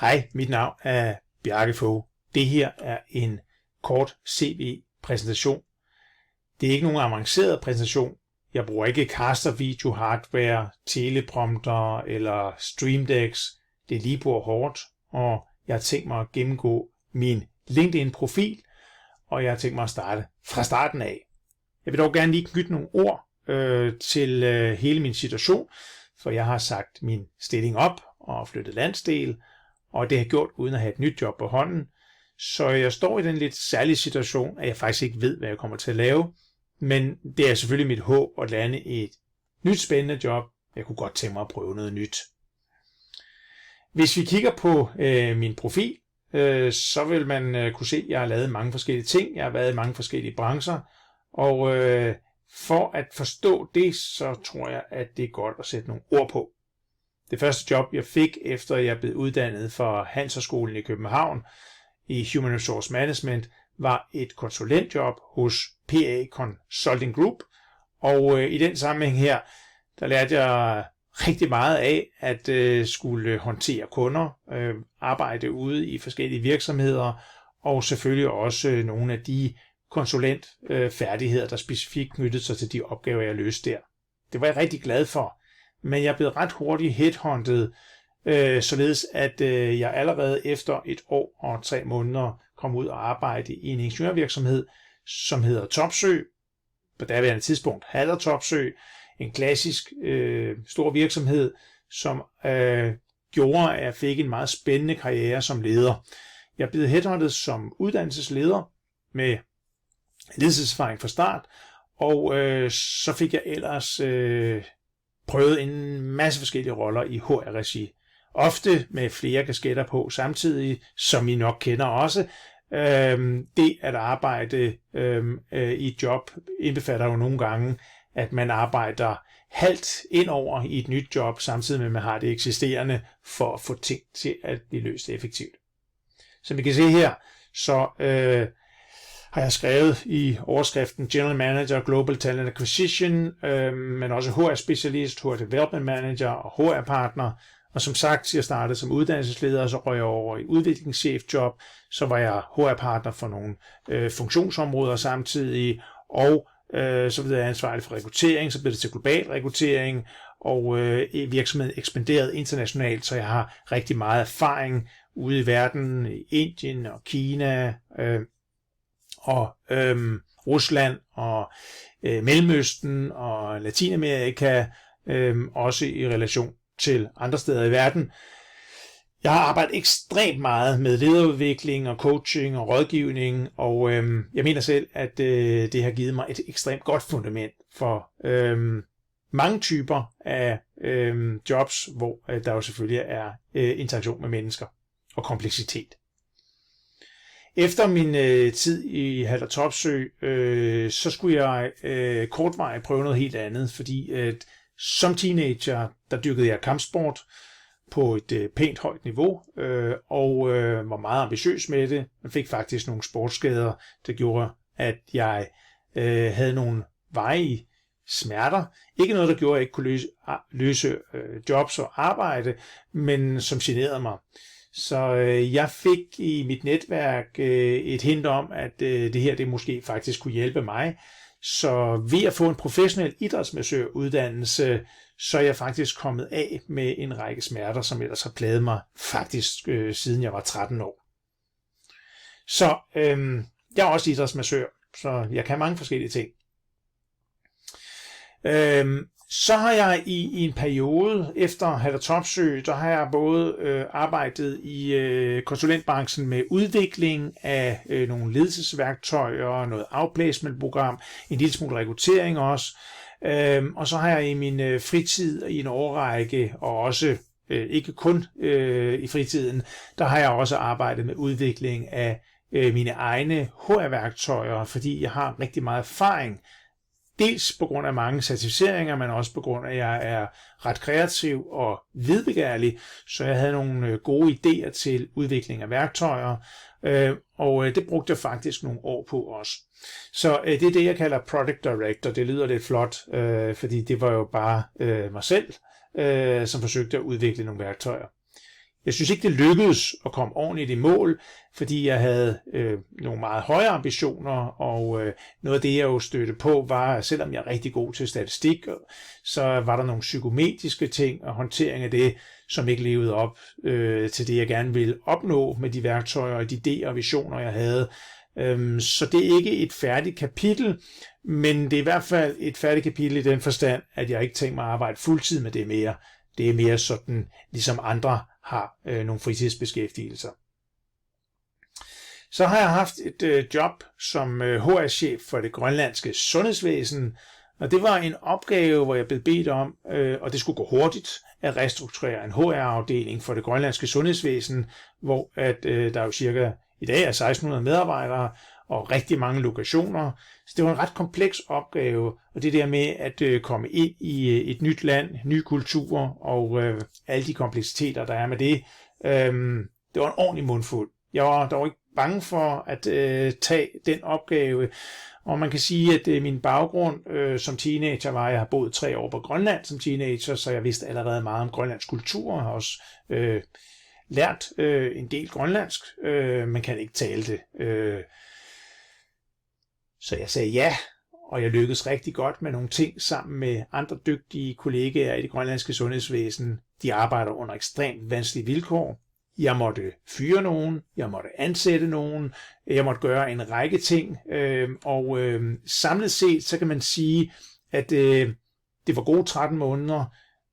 Hej, mit navn er Bjarke Fogh. Det her er en kort CV-præsentation. Det er ikke nogen avanceret præsentation. Jeg bruger ikke caster video hardware, teleprompter eller stream decks. Det er lige på hårdt, og jeg har tænkt mig at gennemgå min LinkedIn-profil, og jeg har tænkt mig at starte fra starten af. Jeg vil dog gerne lige knytte nogle ord til hele min situation, for jeg har sagt min stilling op og flyttet landsdel, og det har jeg gjort uden at have et nyt job på hånden. Så jeg står i den lidt særlige situation, at jeg faktisk ikke ved, hvad jeg kommer til at lave. Men det er selvfølgelig mit håb at lande i et nyt spændende job. Jeg kunne godt tænke mig at prøve noget nyt. Hvis vi kigger på min profil, så vil man kunne se, at jeg har lavet mange forskellige ting. Jeg har været i mange forskellige brancher. Og for at forstå det, så tror jeg, at det er godt at sætte nogle ord på. Det første job, jeg fik, efter jeg blev uddannet fra Handelshøjskolen i København i Human Resource Management, var et konsulentjob hos PA Consulting Group. Og i den sammenhæng her, der lærte jeg rigtig meget af at skulle håndtere kunder, arbejde ude i forskellige virksomheder, og selvfølgelig også nogle af de konsulentfærdigheder, der specifikt knyttede sig til de opgaver, jeg løste der. Det var jeg rigtig glad for. Men jeg blev ret hurtigt headhunted, således at jeg allerede efter 1 år og 3 måneder kom ud og arbejde i en ingeniørvirksomhed, som hedder Topsøe. På daværende tidspunkt Haller Topsøe, en klassisk stor virksomhed, som gjorde, at jeg fik en meget spændende karriere som leder. Jeg blev headhunted som uddannelsesleder med ledelseserfaring fra start, og så fik jeg ellers prøvet en masse forskellige roller i HR-regi. Ofte med flere kasketter på samtidig, som I nok kender også. Det at arbejde i et job indbefatter jo nogle gange, at man arbejder halvt ind over i et nyt job, samtidig med at man har det eksisterende, for at få ting til at blive løst effektivt. Som vi kan se her, så har jeg skrevet i overskriften General Manager, Global Talent Acquisition, men også HR-specialist, HR-development manager og HR-partner. Og som sagt, jeg startede som uddannelsesleder, og så røg jeg over i udviklingschefjob. Så var jeg HR-partner for nogle funktionsområder samtidig, og så blev jeg ansvarlig for rekruttering, så blev det til global rekruttering, og virksomheden ekspanderede internationalt, så jeg har rigtig meget erfaring ude i verden, i Indien og Kina, og Rusland og Mellemøsten og Latinamerika, også i relation til andre steder i verden. Jeg har arbejdet ekstremt meget med lederudvikling og coaching og rådgivning, og jeg mener selv, at det har givet mig et ekstremt godt fundament for mange typer af jobs, hvor der jo selvfølgelig er interaktion med mennesker og kompleksitet. Efter min tid i Haller Topsøe, så skulle jeg kortvarigt prøve noget helt andet, fordi som teenager, der dyrkede jeg kampsport på et pænt højt niveau, og var meget ambitiøs med det. Jeg fik faktisk nogle sportsskader, der gjorde, at jeg havde nogle varige smerter. Ikke noget, der gjorde, at jeg ikke kunne løse jobs og arbejde, men som generede mig. Så jeg fik i mit netværk et hint om, at det her det måske faktisk kunne hjælpe mig. Så ved at få en professionel idrætsmassøruddannelse, så er jeg faktisk kommet af med en række smerter, som ellers har plaget mig faktisk siden jeg var 13 år. Så jeg er også idrætsmassør, så jeg kan mange forskellige ting. Så har jeg i en periode efter Haller Topsøe, der har jeg både arbejdet i konsulentbranchen med udvikling af nogle ledelsesværktøjer, noget outplacementprogram, en lille smule rekruttering også. Og så har jeg i min fritid i en årrække, og også ikke kun i fritiden, der har jeg også arbejdet med udvikling af mine egne HR-værktøjer, fordi jeg har rigtig meget erfaring. Dels på grund af mange certificeringer, men også på grund af, at jeg er ret kreativ og vidbegærlig, så jeg havde nogle gode idéer til udvikling af værktøjer, og det brugte jeg faktisk nogle år på også. Så det er det, jeg kalder Product Director. Det lyder lidt flot, fordi det var jo bare mig selv, som forsøgte at udvikle nogle værktøjer. Jeg synes ikke, det lykkedes at komme ordentligt i mål, fordi jeg havde nogle meget høje ambitioner, og noget af det, jeg jo stødte på, var, at selvom jeg er rigtig god til statistik, så var der nogle psykometriske ting og håndtering af det, som ikke levede op til det, jeg gerne ville opnå med de værktøjer og de idéer og visioner, jeg havde. Så det er ikke et færdigt kapitel, men det er i hvert fald et færdigt kapitel i den forstand, at jeg ikke tænker mig at arbejde fuldtid med det mere. Det er mere sådan, ligesom andre har nogle fritidsbeskæftigelser. Så har jeg haft et job som HR-chef for det grønlandske sundhedsvæsen, og det var en opgave, hvor jeg blev bedt om, og det skulle gå hurtigt, at restrukturere en HR-afdeling for det grønlandske sundhedsvæsen, hvor at, der er jo cirka i dag er 1600 medarbejdere og rigtig mange lokationer. Så det var en ret kompleks opgave, og det der med at komme ind i et nyt land, nye kulturer og alle de kompleksiteter, der er med det, det var en ordentlig mundfuld. Jeg var dog ikke bange for at tage den opgave, og man kan sige, at min baggrund som teenager var, at jeg har boet 3 år på Grønland som teenager, så jeg vidste allerede meget om Grønlands kultur, og har også lært en del grønlandsk, men kan ikke tale det. Så jeg sagde ja, og jeg lykkedes rigtig godt med nogle ting sammen med andre dygtige kollegaer i det grønlandske sundhedsvæsen. De arbejder under ekstremt vanskelige vilkår. Jeg måtte fyre nogen, jeg måtte ansætte nogen, jeg måtte gøre en række ting, og samlet set, så kan man sige, at det var gode 13 måneder.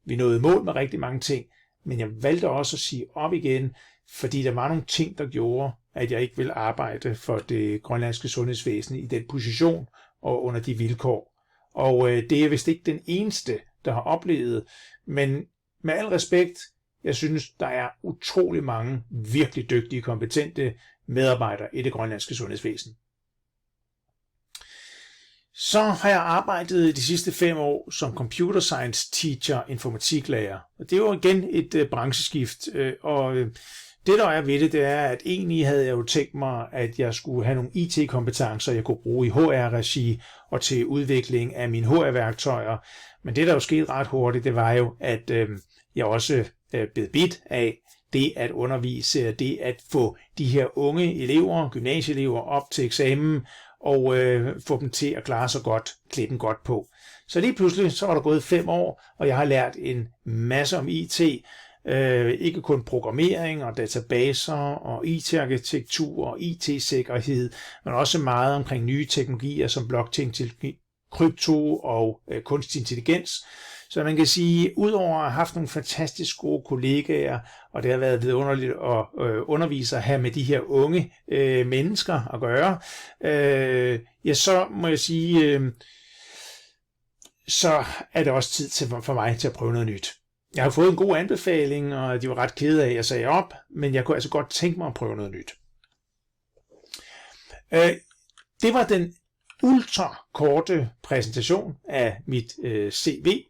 Vi nåede mål med rigtig mange ting, men jeg valgte også at sige op igen, fordi der var nogle ting, der gjorde, at jeg ikke ville arbejde for det grønlandske sundhedsvæsen i den position og under de vilkår. Og det er vist ikke den eneste, der har oplevet, men med al respekt, jeg synes, der er utrolig mange virkelig dygtige, kompetente medarbejdere i det grønlandske sundhedsvæsen. Så har jeg arbejdet de sidste 5 år som computer science teacher, informatiklærer. Og det var igen et brancheskift, og det der er ved det, det er, at egentlig havde jeg jo tænkt mig, at jeg skulle have nogle IT-kompetencer, jeg kunne bruge i HR-regi og til udvikling af mine HR-værktøjer. Men det der jo skete ret hurtigt, det var jo, at jeg også blev bedt af det at undervise, det at få de her unge elever, gymnasieelever op til eksamen, og få dem til at klare sig godt, klæde dem godt på. Så lige pludselig, så var der gået 5 år, og jeg har lært en masse om IT, ikke kun programmering og databaser og IT-arkitektur og IT-sikkerhed, men også meget omkring nye teknologier som blockchain-teknologi, krypto og kunstig intelligens. Så man kan sige, udover at have haft nogle fantastisk gode kollegaer, og det har været vidunderligt at undervise at have med de her unge mennesker at gøre, ja, så må jeg sige, så er det også tid for mig til at prøve noget nyt. Jeg har fået en god anbefaling, og de var ret kede af, at jeg sagde op, men jeg kunne altså godt tænke mig at prøve noget nyt. Det var den ultrakorte præsentation af mit CV,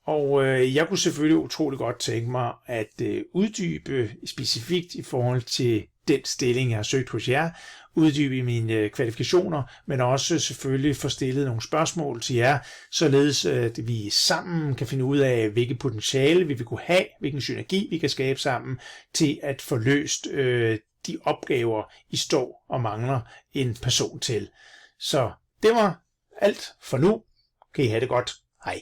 og jeg kunne selvfølgelig utrolig godt tænke mig at uddybe specifikt i forhold til den stilling, jeg har søgt hos jer, uddybe mine kvalifikationer, men også selvfølgelig få stillet nogle spørgsmål til jer, således at vi sammen kan finde ud af, hvilket potentiale vi vil kunne have, hvilken synergi vi kan skabe sammen til at få løst de opgaver, I står og mangler en person til. Så det var alt for nu. Kan I have det godt. Hej.